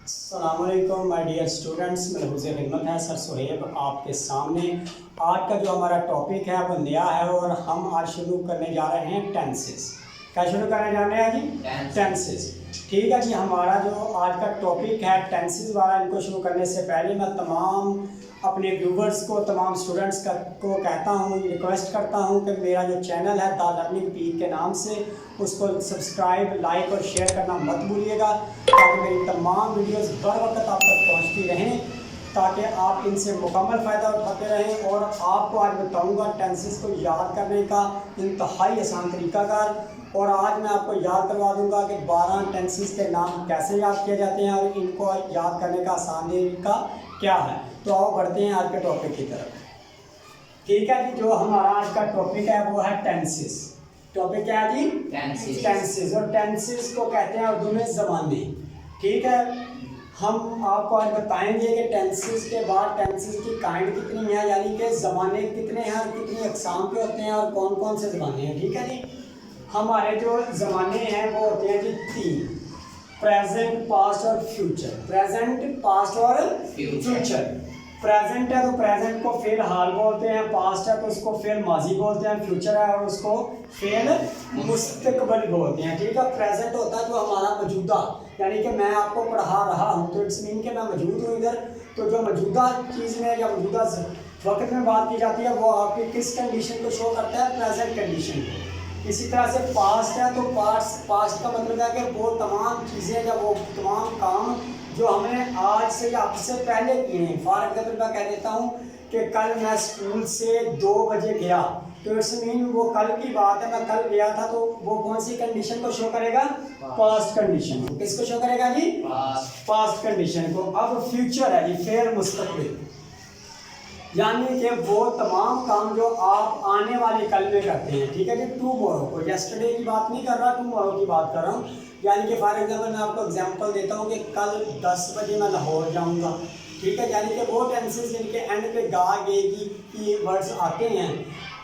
अस्सलामुअलैकुम my dear students, मेरा हुज़ैर खिदमत है सर सुहेब आपके सामने। आज का जो हमारा टॉपिक है वो नया है और हम आज शुरू करने जा रहे हैं टेंसेस। क्या शुरू करने जा रहे हैं जी? टेंसेस। ठीक है जी, हमारा जो आज का टॉपिक है टेंसेस वाला, इनको शुरू करने से पहले मैं तमाम अपने व्यूवर्स को, तमाम स्टूडेंट्स को कहता हूँ, रिक्वेस्ट करता हूँ कि मेरा जो चैनल है द लर्निंग पीक के नाम से, उसको सब्सक्राइब, लाइक और शेयर करना मत भूलिएगा, ताकि मेरी तमाम वीडियोस बर वक्त आप तक पहुँचती रहें, ताकि आप इनसे मुकम्मल फ़ायदा उठाते रहें। और आपको आज बताऊँगा टेंसेस को याद करने का इंतहाई आसान तरीक़ाकार, और आज मैं आपको याद करवा दूँगा कि 12 टेंसेस के नाम कैसे याद किए जाते हैं और इनको याद करने का आसान तरीका क्या है। तो आओ बढ़ते हैं आज के टॉपिक की तरफ। ठीक है जी, जो हमारा आज का टॉपिक है वो है टेंसेस। टॉपिक क्या है जी? टेंसेस। और टेंसेस को कहते हैं उर्दू में ज़माने। ठीक है, हम आपको आज बताएंगे कि टेंसेस के बाद टेंसेस की काइंड कितनी है, यानी कि ज़माने कितने हैं और कितनी अक़साम के होते हैं और कौन कौन से ज़माने हैं। ठीक है जी, हमारे जो ज़माने हैं वो होते हैं जी 3: प्रेजेंट, पास्ट और फ्यूचर। प्रेजेंट, पास्ट और फ्यूचर। प्रेजेंट है तो प्रेजेंट को फ़ेल हाल बोलते हैं, पास्ट है तो उसको फ़ेल माजी बोलते हैं, फ्यूचर है और उसको फ़ेल मुस्तकबिल बोलते हैं। ठीक है, प्रेजेंट होता है जो हमारा मौजूदा, यानी कि मैं आपको पढ़ा रहा हूँ तो इट्स मीन कि मैं मौजूद हूँ इधर। तो जो मौजूदा चीज़ में या मौजूदा वक्त में बात की जाती है वो आपकी किस कंडीशन को शो करता है? प्रेजेंट कंडीशन को। इसी तरह से पास्ट है तो पास्ट का मतलब है कि वो तमाम चीज़ें या वो तमाम काम जो हमने आज से या अब से पहले किए हैं। फॉर एग्जाम्पल मैं कह देता हूँ कि कल मैं स्कूल से 2 बजे गया, तो इट्स मीन वो कल की बात है, मैं कल गया था, तो वो कौन सी कंडीशन को शो करेगा? पास्ट कंडीशन को। किसको शो करेगा जी? पास्ट कंडीशन को। अब फ्यूचर है जी, फिर मुस्तकबिल, यानी कि वो तमाम काम जो आप आने वाले कल में करते हैं। ठीक है जी, टुमारो को, यस्टरडे की बात नहीं कर रहा, टुमारो की बात कर रहा हूँ। यानी कि फॉर एग्जांपल मैं आपको एग्जांपल देता हूँ कि कल 10 बजे मैं लाहौर जाऊँगा। ठीक है, यानी कि वो टेंसेस जिनके एंड पे गा गे की वर्ड्स आते हैं,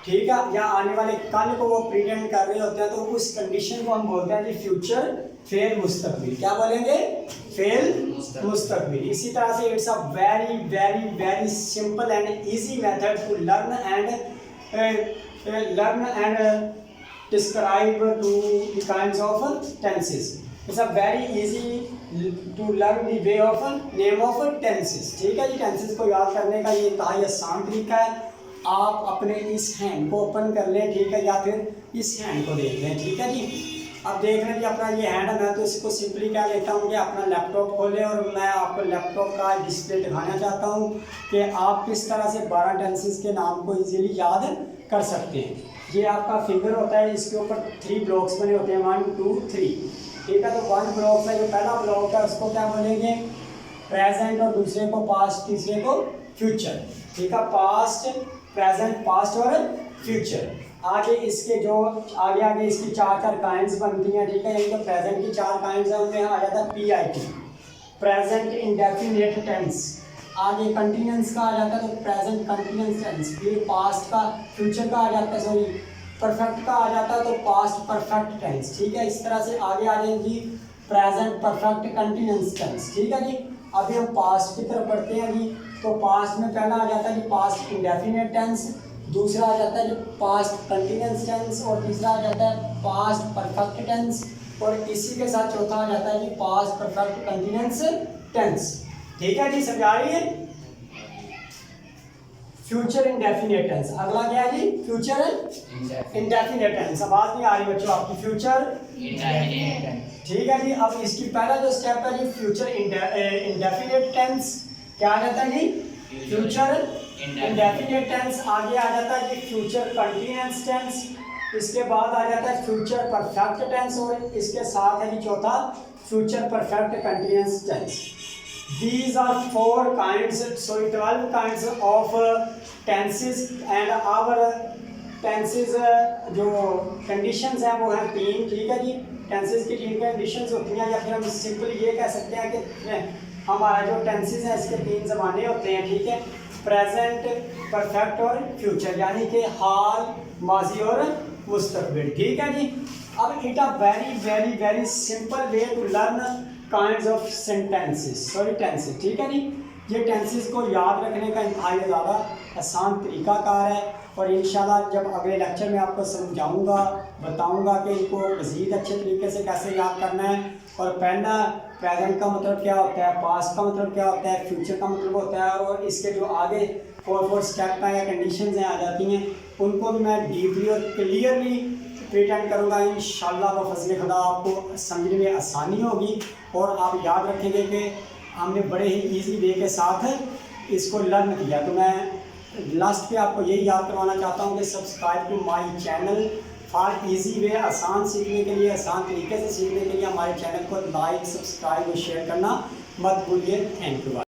ठीक है, या आने वाले कल को वो प्रेजेंट कर रहे होते हैं, तो उस कंडीशन को हम बोलते हैं जी फ्यूचर फेल मुस्तकबिल। क्या बोलेंगे? फेल मुस्तकबिल। इसी तरह से it's a very very very simple and easy method to learn and describe to the kinds of tenses. It's a very easy to learn the way of name of tenses. ठीक है जी, tenses को याद करने का ये इंतहाई आसान तरीका है। आप अपने इस हैंड को ओपन कर लें, ठीक है, या फिर इस हैंड को देख लें। ठीक है जी, अब देख लें कि अपना ये हैंड है, मैं तो इसको सिंपली क्या लेता हूँ कि अपना लैपटॉप खोलें और मैं आपको लैपटॉप का डिस्प्ले दिखाना चाहता हूँ कि आप किस तरह से 12 टेंसेस के नाम को इजीली याद कर सकते हैं। ये आपका फिंगर होता है, इसके ऊपर 3 ब्लॉक्स बने होते हैं, 1 2 3। ठीक है, तो 1 ब्लॉक है, जो पहला ब्लॉक है उसको क्या बोलेंगे? प्रेजेंट, और दूसरे को पास्ट, तीसरे को फ्यूचर। ठीक है, पास्ट, प्रेजेंट, पास्ट और फ्यूचर। आगे इसके जो आगे इसकी 4 काइंड्स बनती हैं। ठीक है, यानी कि प्रेजेंट की 4 काइंड्स हैं, उनमें आ जाता है PIT, प्रेजेंट इंडेफिनिट टेंस। आगे कंटिन्यूअस का आ जाता है तो प्रेजेंट कंटिन्यूअस टेंस। फिर पास्ट का, फ्यूचर का आ जाता है, सॉरी परफेक्ट का आ जाता है तो पास्ट परफेक्ट टेंस। ठीक है, इस तरह से आगे आ जाएगी प्रेजेंट परफेक्ट कंटिन्यूअस टेंस। ठीक है जी, अभी हम पास्ट की तरफ बढ़ते हैं जी। तो पास्ट में पहला आ जाता है जी पास्ट इंडेफिनिट टेंस, दूसरा आ जाता है जी पास्ट कंटिन्यूअस टेंस, और तीसरा आ जाता है पास्ट परफेक्ट टेंस, और इसी के साथ चौथा आ जाता है जी पास्ट परफेक्ट कंटिन्यूअस टेंस। ठीक है जी, समझ आ रही है? Future indefinite tense. अगला क्या है जी? Future indefinite tense. आवाज नहीं आ रही बच्चों आपकी? Future indefinite tense. ठीक है जी, अब इसकी पहला जो स्टेप है जी फ्यूचर इंडेफिनिट टेंस, क्या आ जाता है जी? Future indefinite tense. आगे आ जाता है जी फ्यूचर कंटिन्यूअस टेंस, इसके बाद आ जाता है फ्यूचर परफेक्ट टेंस, और इसके साथ है जी चौथा future perfect continuous tense. These are 4 kinds, sorry 12 kinds of tenses, and our tenses जो conditions हैं वो हैं 3। ठीक है जी, tenses की 3 कंडीशंस होती हैं, या फिर हम सिंपली ये कह सकते हैं कि हमारा जो टेंसेस है इसके 3 ज़माने होते हैं। ठीक है, प्रेजेंट, परफेक्ट और फ्यूचर, यानी कि हाल, माजी और मुस्तकबिल। ठीक है जी, अब it a very very very simple way to learn kinds of sentences, sorry tenses, ठीक है जी। ये टेंसेस को याद रखने का इंतहाई ज़्यादा आसान तरीक़ाकार है और इंशाल्लाह जब अगले लेक्चर में आपको समझाऊंगा, बताऊंगा कि इनको मज़ीद अच्छे तरीके से कैसे याद करना है। और पहला प्रेजेंट का मतलब क्या होता है, पास्ट का मतलब क्या होता है, फ्यूचर का मतलब होता है, और इसके जो आगे 4 स्टेप हैं या कंडीशंस हैं आ जाती हैं, उनको भी मैं डीपली और क्लियरली प्रेजेंट करूँगा। इंशाल्लाह बफज़ल खुदा आपको समझने में आसानी होगी और आप याद रखेंगे कि हमने बड़े ही इजी वे के साथ इसको लर्न किया। तो मैं लास्ट पे आपको यही याद करवाना चाहता हूँ कि subscribe to my channel for easy way, आसान सीखने के लिए, आसान तरीके से सीखने के लिए हमारे चैनल को लाइक, सब्सक्राइब और शेयर करना मत भूलिए। Thank you.